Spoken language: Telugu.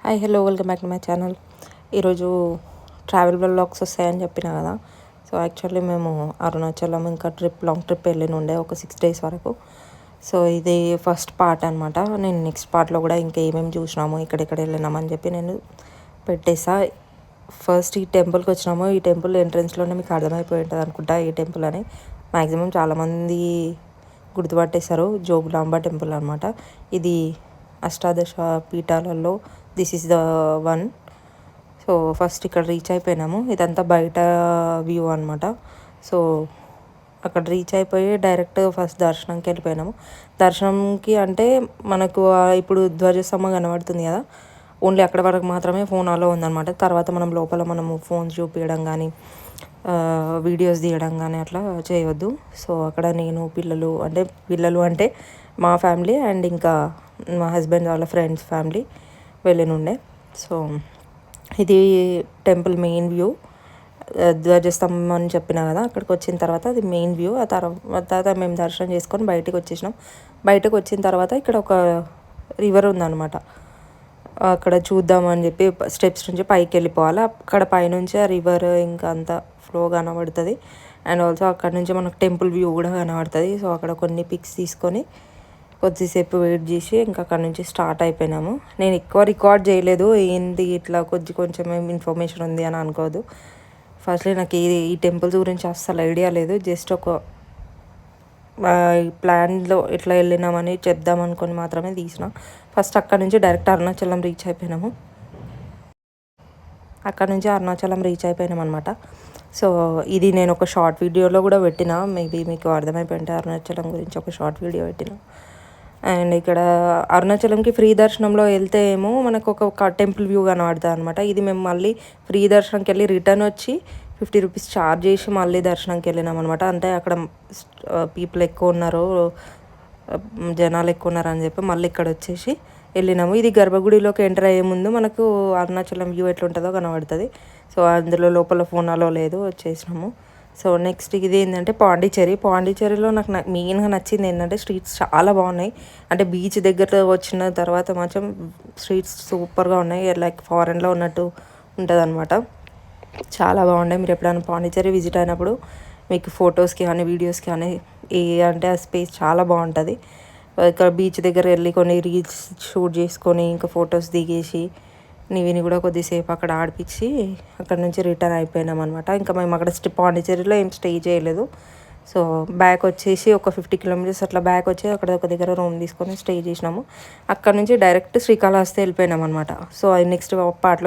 Hi hello welcome back to my channel. ఈరోజు ట్రావెల్ వ్లాగ్స్ వస్తాయని చెప్పిన కదా. సో యాక్చువల్లీ మేము అరుణాచలం ఇంకా లాంగ్ ట్రిప్ వెళ్ళినుండే ఒక 6 days వరకు. సో ఇది ఫస్ట్ పార్ట్ అనమాట. నేను నెక్స్ట్ పార్ట్లో కూడా ఇంకా ఏమేమి చూసినాము ఇక్కడెక్కడ వెళ్ళినామని చెప్పి నేను పెట్టేసా. ఫస్ట్ ఈ టెంపుల్కి వచ్చినాము. ఈ టెంపుల్ ఎంట్రన్స్లోనే మీకు అర్థమైపోయి ఉంటుంది అనుకుంటా ఈ టెంపుల్ అని. మ్యాక్సిమం చాలామంది గుర్తుపట్టేశారు. జోగులాంబ టెంపుల్ అనమాట. ఇది అష్టాదశ పీఠాలలో this is the one. So first ఇక్కడ రీచ్ అయిపోయినాము. ఇదంతా బయట వ్యూ అనమాట. సో అక్కడ రీచ్ అయిపోయి డైరెక్ట్ ఫస్ట్ దర్శనంకి వెళ్ళిపోయినాము. దర్శనంకి అంటే మనకు ఇప్పుడు ధ్వజస్తంభం కనబడుతుంది కదా, ఓన్లీ అక్కడ వరకు మాత్రమే ఫోన్ అలో ఉందన్నమాట. తర్వాత మనము ఫోన్స్ చూపించడం కానీ వీడియోస్ తీయడం కానీ అట్లా చేయవద్దు. సో అక్కడ నేను పిల్లలు అంటే మా ఫ్యామిలీ అండ్ ఇంకా మా హస్బెండ్ వాళ్ళ ఫ్రెండ్స్ ఫ్యామిలీ వెళ్ళినుండే. సో ఇది టెంపుల్ మెయిన్ వ్యూ. ధ్వజస్తంభం అని చెప్పిన కదా, అక్కడికి వచ్చిన తర్వాత అది మెయిన్ వ్యూ. ఆ తర్వాత మేము దర్శనం చేసుకొని బయటకు వచ్చేసినాం. బయటకు వచ్చిన తర్వాత ఇక్కడ ఒక రివర్ ఉందన్నమాట. అక్కడ చూద్దామని చెప్పి స్టెప్స్ నుంచి పైకి వెళ్ళిపోవాలి. అక్కడ పైనుంచి ఆ రివర్ ఇంకా అంతా ఫ్లో కనబడుతుంది. అండ్ ఆల్సో అక్కడ నుంచి మనకు టెంపుల్ వ్యూ కూడా కనబడుతుంది. సో అక్కడ కొన్ని పిక్స్ తీసుకొని కొద్దిసేపు వెయిట్ చేసి ఇంకా అక్కడ నుంచి స్టార్ట్ అయిపోయినాము. నేను ఎక్కువ రికార్డ్ చేయలేదు, ఏంది ఇట్లా కొంచెం ఇన్ఫర్మేషన్ ఉంది అని అనుకోదు. ఫస్ట్లీ నాకు ఈ టెంపుల్స్ గురించి అస్సలు ఐడియా లేదు. జస్ట్ ఒక ప్లాన్లో ఇట్లా వెళ్ళినామని చెప్దాం అనుకొని మాత్రమే తీసిన. ఫస్ట్ అక్కడ నుంచి డైరెక్ట్ అరుణాచలం రీచ్ అయిపోయినాము. అనమాట. సో ఇది నేను ఒక షార్ట్ వీడియోలో కూడా పెట్టిన, మేబీ మీకు అర్థమైపోయింటే అరుణాచలం గురించి ఒక షార్ట్ వీడియో పెట్టిన. అండ్ ఇక్కడ అరుణాచలంకి ఫ్రీ దర్శనంలో వెళ్తే ఏమో మనకు ఒక టెంపుల్ వ్యూ కనబడుతుంది అనమాట. ఇది మేము మళ్ళీ ఫ్రీ దర్శనంకి వెళ్ళి రిటర్న్ వచ్చి 50 రూపీస్ ఛార్జ్ చేసి మళ్ళీ దర్శనంకి వెళ్ళినాం అనమాట. అంటే అక్కడ పీపుల్ ఎక్కువ ఉన్నారు, జనాలు ఎక్కువ ఉన్నారు అని చెప్పి మళ్ళీ ఇక్కడ వచ్చేసి వెళ్ళినాము. ఇది గర్భగుడిలోకి ఎంటర్ అయ్యే ముందు మనకు అరుణాచలం వ్యూ ఎట్లుంటుందో కనబడుతుంది. సో అందులో లోపల ఫోన్ అలో లేదు, వచ్చేసినాము. సో నెక్స్ట్ ఇది ఏంటంటే పాండిచ్చేరిలో నాకు మెయిన్గా నచ్చింది ఏంటంటే స్ట్రీట్స్ చాలా బాగున్నాయి. అంటే బీచ్ దగ్గర వచ్చిన తర్వాత మాత్రం స్ట్రీట్స్ సూపర్గా ఉన్నాయి. లైక్ ఫారెన్లో ఉన్నట్టు ఉంటుంది అనమాట. చాలా బాగున్నాయి. మీరు ఎప్పుడైనా పాండిచ్చేరి విజిట్ అయినప్పుడు మీకు ఫొటోస్కి కానీ వీడియోస్కి కానీ అంటే ఆ స్పేస్ చాలా బాగుంటుంది. ఇక్కడ బీచ్ దగ్గర వెళ్ళి కొన్ని రీల్స్ షూట్ చేసుకొని ఇంకా ఫొటోస్ దిగేసి నీవిని కూడా కొద్దిసేపు అక్కడ ఆడిపించి అక్కడ నుంచి రిటర్న్ అయిపోయినాం అనమాట. ఇంకా మేము అక్కడ పాండిచ్చేరిలో ఏం స్టే చేయలేదు. సో బ్యాక్ వచ్చేసి ఒక 50 kilometers అట్లా బ్యాక్ వచ్చి అక్కడ ఒక దగ్గర రూమ్ తీసుకొని స్టే చేసినాము. అక్కడ నుంచి డైరెక్ట్ శ్రీకాళహస్తి వెళ్ళిపోయినాం అనమాట. సో అది నెక్స్ట్ పార్ట్లో